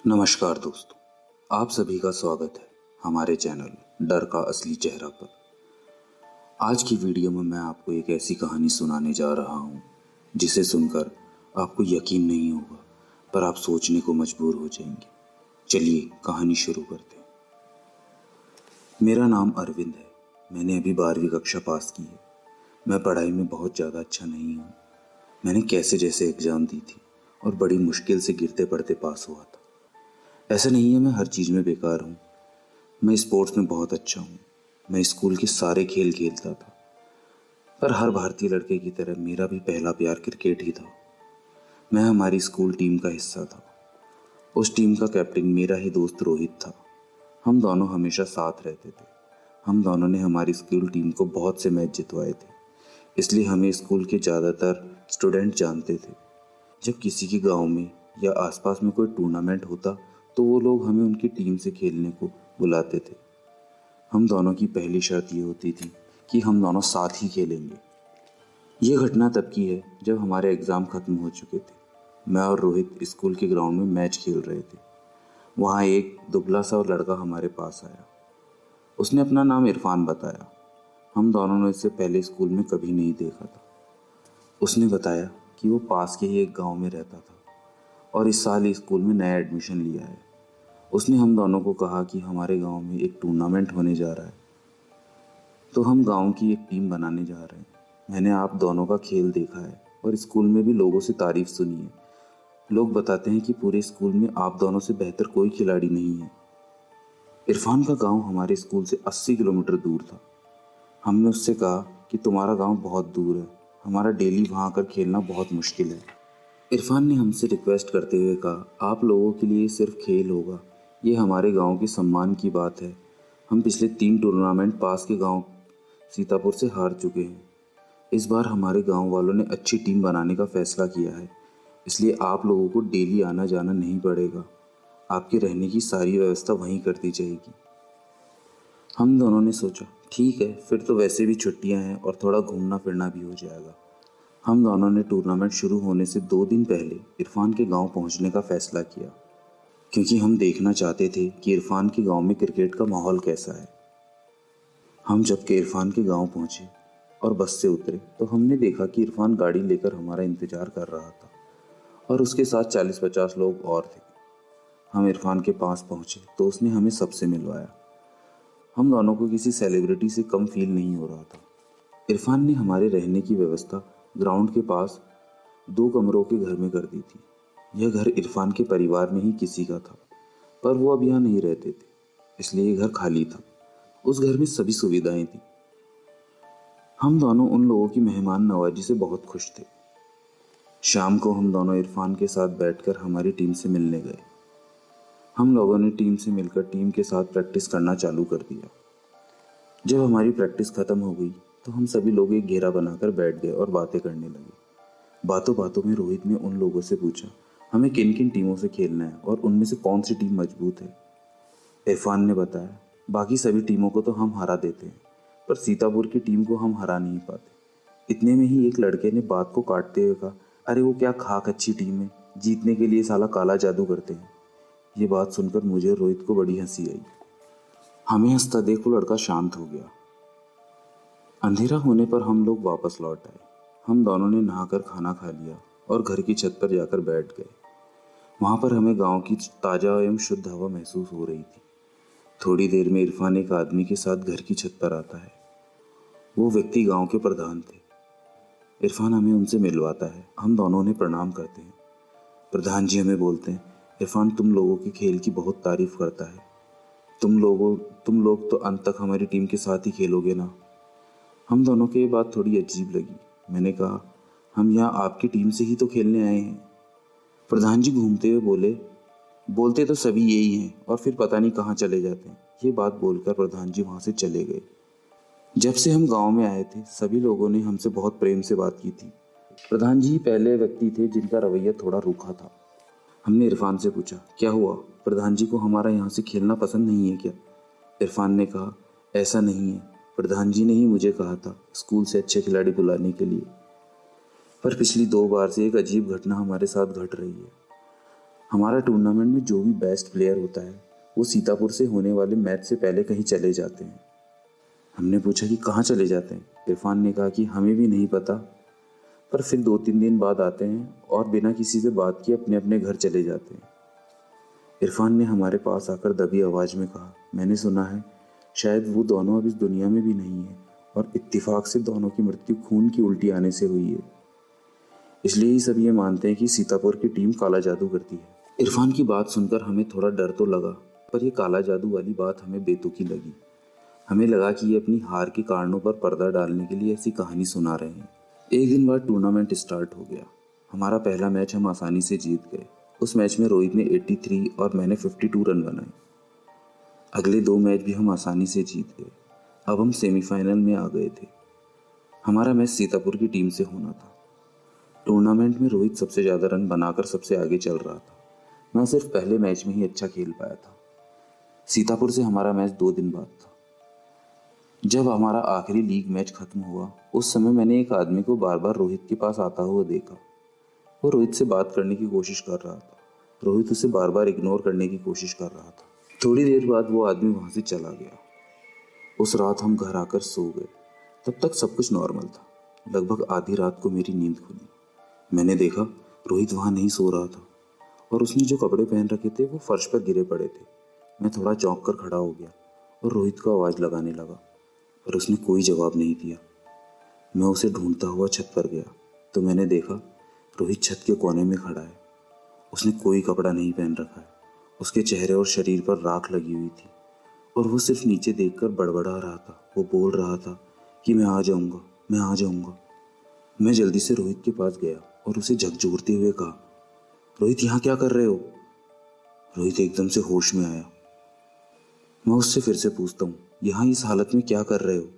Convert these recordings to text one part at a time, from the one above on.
नमस्कार दोस्तों, आप सभी का स्वागत है हमारे चैनल डर का असली चेहरा पर। आज की वीडियो में मैं आपको एक ऐसी कहानी सुनाने जा रहा हूँ जिसे सुनकर आपको यकीन नहीं होगा, पर आप सोचने को मजबूर हो जाएंगे। चलिए कहानी शुरू करते हैं। मेरा नाम अरविंद है। मैंने अभी 12वीं कक्षा पास की है। मैं पढ़ाई में बहुत ज़्यादा अच्छा नहीं हूँ। मैंने कैसे जैसे एग्ज़ाम दी थी और बड़ी मुश्किल से गिरते पड़ते पास हुआ था। ऐसा नहीं है मैं हर चीज़ में बेकार हूँ। मैं स्पोर्ट्स में बहुत अच्छा हूँ। मैं स्कूल के सारे खेल खेलता था, पर हर भारतीय लड़के की तरह मेरा भी पहला प्यार क्रिकेट ही था। मैं हमारी स्कूल टीम का हिस्सा था। उस टीम का कैप्टन मेरा ही दोस्त रोहित था। हम दोनों हमेशा साथ रहते थे। हम दोनों ने हमारी स्कूल टीम को बहुत से मैच जितवाए थे, इसलिए हमें स्कूल के ज़्यादातर स्टूडेंट जानते थे। जब किसी के गांव में या आसपास में कोई टूर्नामेंट होता तो वो लोग हमें उनकी टीम से खेलने को बुलाते थे। हम दोनों की पहली शर्त ये होती थी कि हम दोनों साथ ही खेलेंगे। ये घटना तब की है जब हमारे एग्ज़ाम ख़त्म हो चुके थे। मैं और रोहित स्कूल के ग्राउंड में मैच खेल रहे थे। वहाँ एक दुबला सा लड़का हमारे पास आया। उसने अपना नाम इरफान बताया। हम दोनों ने इससे पहले स्कूल में कभी नहीं देखा था। उसने बताया कि वो पास के ही एक गांव में रहता था और इस साल स्कूल में नया एडमिशन लिया है। उसने हम दोनों को कहा कि हमारे गांव में एक टूर्नामेंट होने जा रहा है, तो हम गांव की एक टीम बनाने जा रहे हैं। मैंने आप दोनों का खेल देखा है और स्कूल में भी लोगों से तारीफ सुनी है। लोग बताते हैं कि पूरे स्कूल में आप दोनों से बेहतर कोई खिलाड़ी नहीं है। इरफान का गांव हमारे स्कूल से 80 किलोमीटर दूर था। हमने उससे कहा कि तुम्हारा गांव बहुत दूर है, हमारा डेली वहां आकर खेलना बहुत मुश्किल है। इरफान ने हमसे रिक्वेस्ट करते हुए कहा, आप लोगों के लिए सिर्फ खेल होगा, ये हमारे गांव के सम्मान की बात है। हम पिछले 3 टूर्नामेंट पास के गांव सीतापुर से हार चुके हैं। इस बार हमारे गांव वालों ने अच्छी टीम बनाने का फैसला किया है, इसलिए आप लोगों को डेली आना जाना नहीं पड़ेगा। आपके रहने की सारी व्यवस्था वहीं कर दी जाएगी। हम दोनों ने सोचा, ठीक है, फिर तो वैसे भी छुट्टियां हैं और थोड़ा घूमना फिरना भी हो जाएगा। हम दोनों ने टूर्नामेंट शुरू होने से 2 दिन पहले इरफान के गांव पहुंचने का फैसला किया, क्योंकि हम देखना चाहते थे कि इरफान के गांव में क्रिकेट का माहौल कैसा है। हम जबकि इरफान के गांव पहुंचे और बस से उतरे तो हमने देखा कि इरफान गाड़ी लेकर हमारा इंतजार कर रहा था और उसके साथ 40-50 लोग और थे। हम इरफान के पास पहुंचे तो उसने हमें सबसे मिलवाया। हम दोनों को किसी सेलिब्रिटी से कम फील नहीं हो रहा था। इरफान ने हमारे रहने की व्यवस्था ग्राउंड के पास 2 कमरों के घर में कर दी थी। यह घर इरफान के परिवार में ही किसी का था, पर वो अब यहाँ नहीं रहते थे, इसलिए ये घर खाली था। उस घर में सभी सुविधाएं थी। हम दोनों उन लोगों की मेहमान नवाजी से बहुत खुश थे। शाम को हम दोनों इरफान के साथ बैठकर हमारी टीम से मिलने गए। हम लोगों ने टीम से मिलकर टीम के साथ प्रैक्टिस करना चालू कर दिया। जब हमारी प्रैक्टिस खत्म हो गई तो हम सभी लोग एक घेरा बनाकर बैठ गए और बातें करने लगे। बातों बातों में रोहित ने उन लोगों से पूछा, हमें किन किन टीमों से खेलना है और उनमें से कौन सी टीम मजबूत है। इरफान ने बताया, बाकी सभी टीमों को तो हम हरा देते हैं, पर सीतापुर की टीम को हम हरा नहीं पाते। इतने में ही एक लड़के ने बात को काटते हुए कहा, अरे वो क्या खाक अच्छी टीम है, जीतने के लिए साला काला जादू करते हैं। ये बात सुनकर मुझे और रोहित को बड़ी हंसी आई। हमें हंसता देख वो लड़का शांत हो गया। अंधेरा होने पर हम लोग वापस लौट आए। हम दोनों ने नहाकर खाना खा लिया और घर की छत पर जाकर बैठ गए। वहां पर हमें गांव की ताजा एवं शुद्ध हवा महसूस हो रही थी। थोड़ी देर में इरफान एक आदमी के साथ घर की छत पर आता है। वो व्यक्ति गांव के प्रधान थे। इरफान हमें उनसे मिलवाता है। हम दोनों ने प्रणाम करते हैं। प्रधान जी हमें बोलते हैं, इरफान तुम लोगों के खेल की बहुत तारीफ करता है। तुम लोग तो अंत तक हमारी टीम के साथ ही खेलोगे ना। हम दोनों को ये बात थोड़ी अजीब लगी। मैंने कहा, हम यहाँ आपकी टीम से ही तो खेलने आए हैं। प्रधान जी घूमते हुए बोले, बोलते तो सभी यही हैं और फिर पता नहीं कहाँ चले जाते हैं। ये बात बोलकर प्रधान जी वहाँ से चले गए। जब से हम गांव में आए थे सभी लोगों ने हमसे बहुत प्रेम से बात की थी। प्रधान जी पहले व्यक्ति थे जिनका रवैया थोड़ा रूखा था। हमने इरफान से पूछा, क्या हुआ, प्रधान जी को हमारा यहाँ से खेलना पसंद नहीं है क्या? इरफान ने कहा, ऐसा नहीं है, प्रधान जी ने ही मुझे कहा था स्कूल से अच्छे खिलाड़ी बुलाने के लिए, पर पिछली 2 बार से एक अजीब घटना हमारे साथ घट रही है। हमारा टूर्नामेंट में जो भी बेस्ट प्लेयर होता है वो सीतापुर से होने वाले मैच से पहले कहीं चले जाते हैं। हमने पूछा कि कहाँ चले जाते हैं। इरफान ने कहा कि हमें भी नहीं पता, पर फिर 2-3 दिन बाद आते हैं और बिना किसी से बात किए अपने अपने घर चले जाते हैं। इरफान ने हमारे पास आकर दबी आवाज़ में कहा, मैंने सुना है शायद वो दोनों अब इस दुनिया में भी नहीं है और इत्तेफाक से दोनों की मृत्यु खून की उल्टी आने से हुई है। इसलिए ही सब ये मानते हैं कि सीतापुर की टीम काला जादू करती है। इरफान की बात सुनकर हमें थोड़ा डर तो लगा, पर यह काला जादू वाली बात हमें बेतुकी लगी। हमें लगा कि ये अपनी हार के कारणों पर पर्दा डालने के लिए ऐसी कहानी सुना रहे हैं। एक दिन बाद टूर्नामेंट स्टार्ट हो गया। हमारा पहला मैच हम आसानी से जीत गए। उस मैच में रोहित ने 83 और मैंने 52 रन बनाए। अगले 2 मैच भी हम आसानी से जीत गए। अब हम सेमीफाइनल में आ गए थे। हमारा मैच सीतापुर की टीम से होना था। टूर्नामेंट में रोहित सबसे ज़्यादा रन बनाकर सबसे आगे चल रहा था। मैं सिर्फ पहले मैच में ही अच्छा खेल पाया था। सीतापुर से हमारा मैच 2 दिन बाद था। जब हमारा आखिरी लीग मैच खत्म हुआ, उस समय मैंने एक आदमी को बार बार रोहित के पास आता हुआ देखा। वो रोहित से बात करने की कोशिश कर रहा था। रोहित उसे बार बार इग्नोर करने की कोशिश कर रहा था। थोड़ी देर बाद वो आदमी वहां से चला गया। उस रात हम घर आकर सो गए। तब तक सब कुछ नॉर्मल था। लगभग आधी रात को मेरी नींद खुली। मैंने देखा रोहित वहां नहीं सो रहा था और उसने जो कपड़े पहन रखे थे वो फर्श पर गिरे पड़े थे। मैं थोड़ा चौंक कर खड़ा हो गया और रोहित को आवाज़ लगाने लगा, पर उसने कोई जवाब नहीं दिया। मैं उसे ढूंढता हुआ छत पर गया तो मैंने देखा रोहित छत के कोने में खड़ा है। उसने कोई कपड़ा नहीं पहन रखा है। उसके चेहरे और शरीर पर राख लगी हुई थी और वो सिर्फ नीचे देखकर बड़बड़ा रहा था। वो बोल रहा था कि मैं आ जाऊंगा, मैं आ जाऊंगा। मैं जल्दी से रोहित के पास गया और उसे झकझोरते हुए कहा, रोहित यहाँ क्या कर रहे हो? रोहित एकदम से होश में आया। मैं उससे फिर से पूछता हूँ, यहाँ इस हालत में क्या कर रहे हो?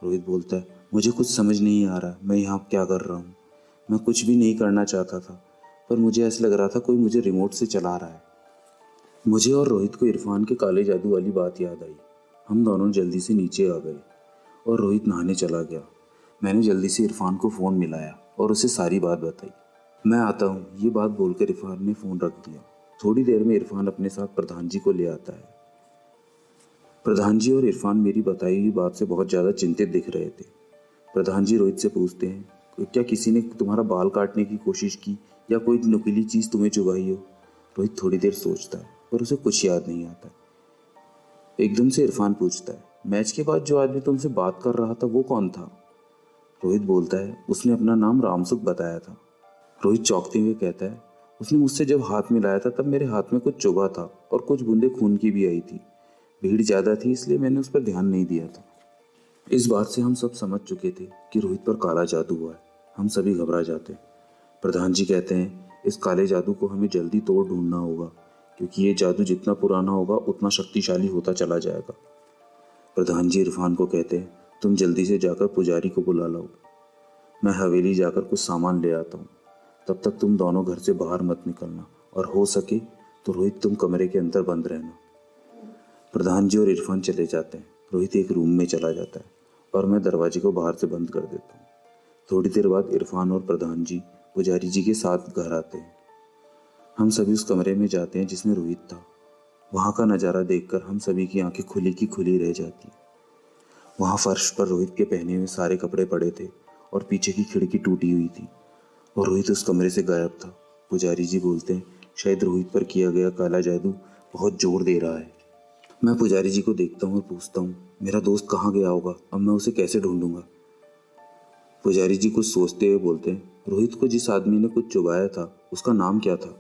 रोहित बोलता है, मुझे कुछ समझ नहीं आ रहा, मैं यहाँ क्या कर रहा हूँ। मैं कुछ भी नहीं करना चाहता था, पर मुझे ऐसा लग रहा था कोई मुझे रिमोट से चला रहा है। मुझे और रोहित को इरफान के काले जादू वाली बात याद आई। हम दोनों जल्दी से नीचे आ गए और रोहित नहाने चला गया। मैंने जल्दी से इरफान को फ़ोन मिलाया और उसे सारी बात बताई। मैं आता हूँ, ये बात बोलकर इरफान ने फ़ोन रख दिया। थोड़ी देर में इरफान अपने साथ प्रधान जी को ले आता है। प्रधान जी और इरफान मेरी बताई हुई बात से बहुत ज़्यादा चिंतित दिख रहे थे। प्रधान जी रोहित से पूछते हैं, क्या किसी ने तुम्हारा बाल काटने की कोशिश की या कोई नुकीली चीज़ तुम्हें चुभाई हो? रोहित थोड़ी देर सोचता है पर उसे कुछ याद नहीं आता। एकदम से इरफान पूछता है, मैच के बाद जो आदमी तुमसे बात कर रहा था वो कौन था? रोहित बोलता है, उसने अपना नाम रामसुख बताया था। रोहित चौंकते हुए कहता है, उसने मुझसे जब हाथ मिलाया था तब मेरे हाथ में कुछ चुभा था और कुछ बूंदे खून की भी आई थी। भीड़ ज़्यादा थी इसलिए मैंने उस पर ध्यान नहीं दिया था। इस बात से हम सब समझ चुके थे कि रोहित पर काला जादू हुआ है। हम सभी घबरा जाते। प्रधान जी कहते हैं, इस काले जादू को हमें जल्दी तोड़ ढूंढना होगा, क्योंकि ये जादू जितना पुराना होगा उतना शक्तिशाली होता चला जाएगा। प्रधान जी इरफान को कहते हैं, तुम जल्दी से जाकर पुजारी को बुला लाओ। मैं हवेली जाकर कुछ सामान ले आता हूँ। तब तक तुम दोनों घर से बाहर मत निकलना और हो सके तो रोहित तुम कमरे के अंदर बंद रहना। प्रधान जी और इरफान चले जाते हैं। रोहित एक रूम में चला जाता है और मैं दरवाजे को बाहर से बंद कर देता हूँ। थोड़ी देर बाद इरफान और प्रधान जी पुजारी जी के साथ घर आते हैं। हम सभी उस कमरे में जाते हैं जिसमें रोहित था। वहाँ का नज़ारा देखकर हम सभी की आंखें खुली की खुली रह जाती। वहाँ फर्श पर रोहित के पहने हुए सारे कपड़े पड़े थे और पीछे की खिड़की टूटी हुई थी और रोहित उस कमरे से गायब था। पुजारी जी बोलते हैं, शायद रोहित पर किया गया काला जादू बहुत जोर दे रहा है। मैं पुजारी जी को देखता हूँ और पूछता हूँ, मेरा दोस्त कहाँ गया होगा? अब मैं उसे कैसे ढूंढूंगा? पुजारी जी कुछ सोचते हुए बोलते हैं, रोहित को जिस आदमी ने कुछ चुभाया था उसका नाम क्या था?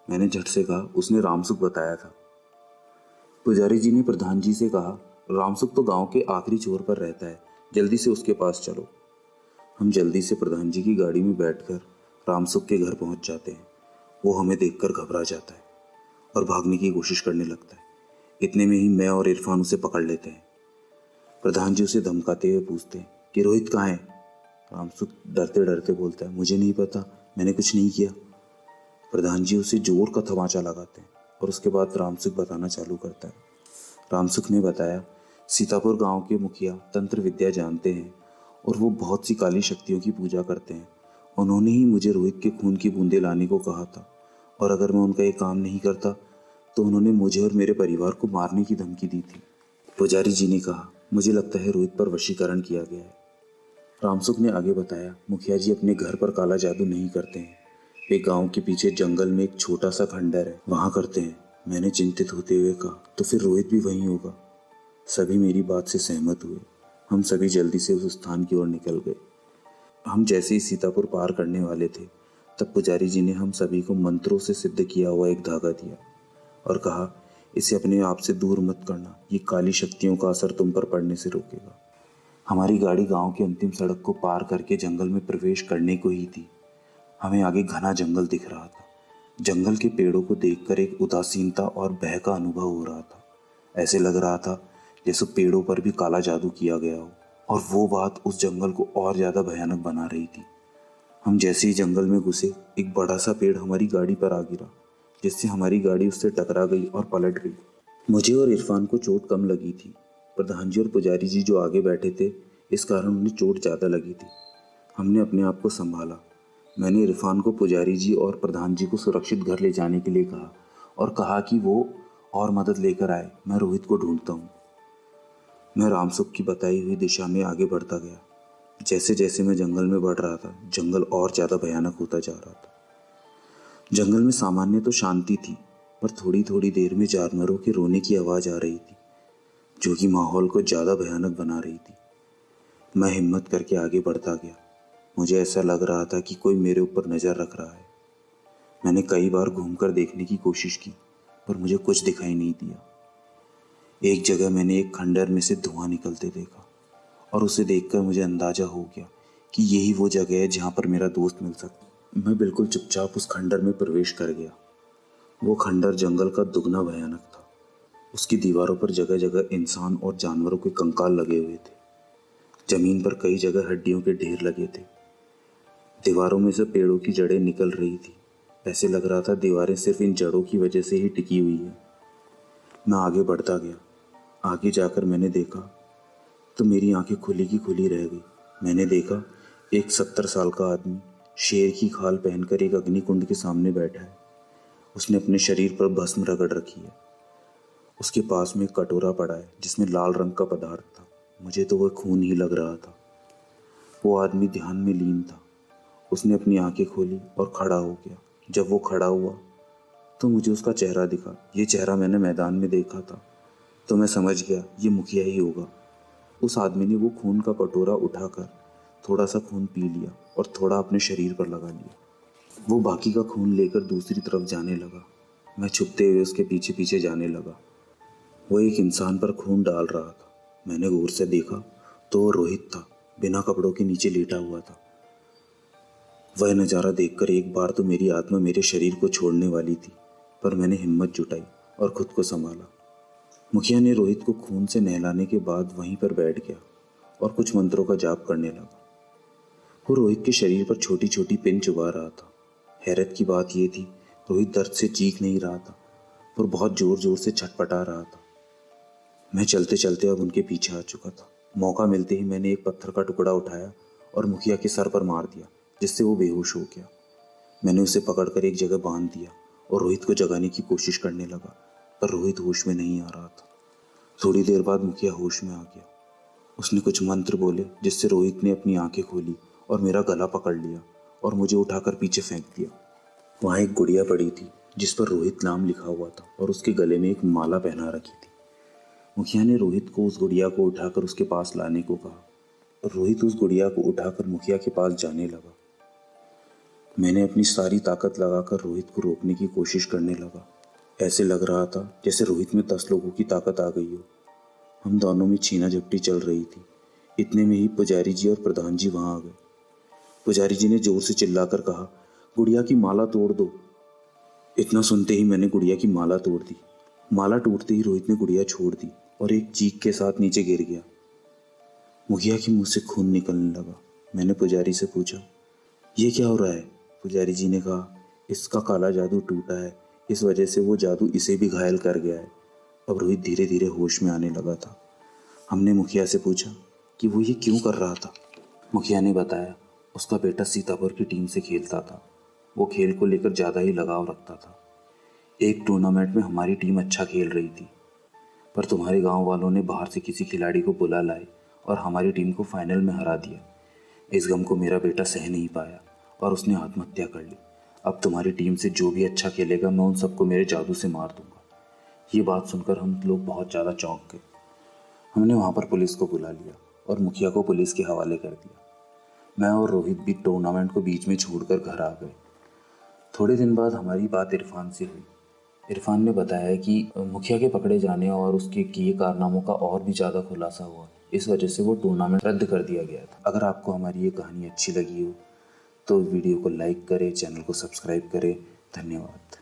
मैंने झट से कहा, उसने रामसुख बताया था। पुजारी जी ने प्रधान जी से कहा, रामसुख तो गांव के आखिरी छोर पर रहता है, जल्दी से उसके पास चलो। हम जल्दी से प्रधान जी की गाड़ी में बैठकर रामसुख के घर पहुंच जाते हैं। वो हमें देखकर घबरा जाता है और भागने की कोशिश करने लगता है। इतने में ही मैं और इरफान उसे पकड़ लेते हैं। प्रधान जी उसे धमकाते हुए पूछते हैं कि रोहित कहाँ है? रामसुख डरते डरते बोलता है, मुझे नहीं पता, मैंने कुछ नहीं किया। प्रधान जी उसे जोर का तमाचा लगाते हैं और उसके बाद रामसुख बताना चालू करता है। रामसुख ने बताया, सीतापुर गांव के मुखिया तंत्र विद्या जानते हैं और वो बहुत सी काली शक्तियों की पूजा करते हैं। उन्होंने ही मुझे रोहित के खून की बूंदें लाने को कहा था और अगर मैं उनका ये काम नहीं करता तो उन्होंने मुझे और मेरे परिवार को मारने की धमकी दी थी। पुजारी जी ने कहा, मुझे लगता है रोहित पर वशीकरण किया गया है। रामसुख ने आगे बताया, मुखिया जी अपने घर पर काला जादू नहीं करते हैं। वे गांव के पीछे जंगल में एक छोटा सा खंडर है, वहां करते हैं। मैंने चिंतित होते हुए कहा, तो फिर रोहित भी वहीं होगा। सभी मेरी बात से सहमत हुए। हम सभी जल्दी से उस स्थान की ओर निकल गए। हम जैसे ही सीतापुर पार करने वाले थे तब पुजारी जी ने हम सभी को मंत्रों से सिद्ध किया हुआ एक धागा दिया और कहा, इसे अपने आप से दूर मत करना, ये काली शक्तियों का असर तुम पर पड़ने से रोकेगा। हमारी गाड़ी गांव की अंतिम सड़क को पार करके जंगल में प्रवेश करने को ही थी। हमें आगे घना जंगल दिख रहा था। जंगल के पेड़ों को देखकर एक उदासीनता और भय का अनुभव हो रहा था। ऐसे लग रहा था जैसे पेड़ों पर भी काला जादू किया गया हो, और वो बात उस जंगल को और ज्यादा भयानक बना रही थी। हम जैसे ही जंगल में घुसे, एक बड़ा सा पेड़ हमारी गाड़ी पर आ गिरा, जिससे हमारी गाड़ी उससे टकरा गई और पलट गई। मुझे और इरफान को चोट कम लगी थी। प्रधान जी और पुजारी जी जो आगे बैठे थे, इस कारण उन्हें चोट ज़्यादा लगी थी। हमने अपने आप को संभाला। मैंने इरफान को पुजारी जी और प्रधान जी को सुरक्षित घर ले जाने के लिए कहा और कहा कि वो और मदद लेकर आए, मैं रोहित को ढूंढता हूँ। मैं रामसुख की बताई हुई दिशा में आगे बढ़ता गया। जैसे जैसे मैं जंगल में बढ़ रहा था, जंगल और ज़्यादा भयानक होता जा रहा था। जंगल में सामान्य तो शांति थी, पर थोड़ी थोड़ी देर में जानवरों के रोने की आवाज़ आ रही थी, जो कि माहौल को ज़्यादा भयानक बना रही थी। मैं हिम्मत करके आगे बढ़ता गया। मुझे ऐसा लग रहा था कि कोई मेरे ऊपर नज़र रख रहा है। मैंने कई बार घूमकर देखने की कोशिश की, पर मुझे कुछ दिखाई नहीं दिया। एक जगह मैंने एक खंडर में से धुआं निकलते देखा, और उसे देखकर मुझे अंदाजा हो गया कि यही वो जगह है जहाँ पर मेरा दोस्त मिल सकता। मैं बिल्कुल चुपचाप उस खंडर में प्रवेश कर गया। वो खंडर जंगल का दुगना भयानक था। उसकी दीवारों पर जगह जगह इंसान और जानवरों के कंकाल लगे हुए थे। जमीन पर कई जगह हड्डियों के ढेर लगे थे। दीवारों में से पेड़ों की जड़ें निकल रही थी। ऐसे लग रहा था दीवारें सिर्फ इन जड़ों की वजह से ही टिकी हुई है। मैं आगे बढ़ता गया। आगे जाकर मैंने देखा तो मेरी आंखें खुली की खुली रह गई। मैंने देखा एक 70 साल का आदमी शेर की खाल पहनकर एक अग्निकुंड के सामने बैठा है। उसने अपने शरीर पर भस्म रगड़ रखी है। उसके पास में एक कटोरा पड़ा है जिसमें लाल रंग का पदार्थ था। मुझे तो वह खून ही लग रहा था। वो आदमी ध्यान में लीन था। उसने अपनी आंखें खोली और खड़ा हो गया। जब वो खड़ा हुआ तो मुझे उसका चेहरा दिखा। ये चेहरा मैंने मैदान में देखा था, तो मैं समझ गया ये मुखिया ही होगा। उस आदमी ने वो खून का कटोरा उठाकर थोड़ा सा खून पी लिया और थोड़ा अपने शरीर पर लगा लिया। वो बाकी का खून लेकर दूसरी तरफ जाने लगा। मैं छुपते हुए उसके पीछे पीछे जाने लगा। वो एक इंसान पर खून डाल रहा था। मैंने गौर से देखा तो वो रोहित था, बिना कपड़ों के नीचे लेटा हुआ था। वह नज़ारा देखकर एक बार तो मेरी आत्मा मेरे शरीर को छोड़ने वाली थी, पर मैंने हिम्मत जुटाई और खुद को संभाला। मुखिया ने रोहित को खून से नहलाने के बाद वहीं पर बैठ गया और कुछ मंत्रों का जाप करने लगा। वो रोहित के शरीर पर छोटी छोटी पिन चुभा रहा था। हैरत की बात यह थी, रोहित दर्द से चीख नहीं रहा था, पर बहुत जोर जोर से छटपटा रहा था। मैं चलते चलते अब उनके पीछे आ चुका था। मौका मिलते ही मैंने एक पत्थर का टुकड़ा उठाया और मुखिया के सर पर मार दिया, जिससे वो बेहोश हो गया। मैंने उसे पकड़कर एक जगह बांध दिया और रोहित को जगाने की कोशिश करने लगा, पर रोहित होश में नहीं आ रहा था। थोड़ी देर बाद मुखिया होश में आ गया। उसने कुछ मंत्र बोले, जिससे रोहित ने अपनी आंखें खोली और मेरा गला पकड़ लिया और मुझे उठाकर पीछे फेंक दिया। वहाँ एक गुड़िया पड़ी थी जिस पर रोहित नाम लिखा हुआ था और उसके गले में एक माला पहना रखी थी। मुखिया ने रोहित को उस गुड़िया को उठाकर उसके पास लाने को कहा। रोहित उस गुड़िया को उठाकर मुखिया के पास जाने लगा। मैंने अपनी सारी ताकत लगाकर रोहित को रोकने की कोशिश करने लगा। ऐसे लग रहा था जैसे रोहित में 10 लोगों की ताकत आ गई हो। हम दोनों में छीना झपटी चल रही थी। इतने में ही पुजारी जी और प्रधान जी वहां आ गए। पुजारी जी ने जोर से चिल्लाकर कहा, गुड़िया की माला तोड़ दो। इतना सुनते ही मैंने गुड़िया की माला तोड़ दी। माला टूटते ही रोहित ने गुड़िया छोड़ दी और एक चीख के साथ नीचे गिर गया। मुखिया के मुंह से खून निकलने लगा। मैंने पुजारी से पूछा, ये क्या हो रहा है? पुजारी जी ने कहा, इसका काला जादू टूटा है, इस वजह से वो जादू इसे भी घायल कर गया है। अब रोहित धीरे धीरे होश में आने लगा था। हमने मुखिया से पूछा कि वो ये क्यों कर रहा था। मुखिया ने बताया, उसका बेटा सीतापुर की टीम से खेलता था। वो खेल को लेकर ज़्यादा ही लगाव रखता था। एक टूर्नामेंट में हमारी टीम अच्छा खेल रही थी, पर तुम्हारे गांव वालों ने बाहर से किसी खिलाड़ी को बुला लाए और हमारी टीम को फाइनल में हरा दिया। इस गम को मेरा बेटा सह नहीं पाया और उसने आत्महत्या कर ली। अब तुम्हारी टीम से जो भी अच्छा खेलेगा मैं उन सबको मेरे जादू से मार दूंगा। ये बात सुनकर हम लोग बहुत ज़्यादा चौंक गए। हमने वहाँ पर पुलिस को बुला लिया और मुखिया को पुलिस के हवाले कर दिया। मैं और रोहित भी टूर्नामेंट को बीच में छोड़कर घर आ गए। थोड़े दिन बाद हमारी बात इरफान से हुई। इरफान ने बताया कि मुखिया के पकड़े जाने और उसके किए कारनामों का और भी ज़्यादा खुलासा हुआ। इस वजह से वो टूर्नामेंट रद्द कर दिया गया था। अगर आपको हमारी ये कहानी अच्छी लगी हो तो वीडियो को लाइक करें, चैनल को सब्सक्राइब करें। धन्यवाद।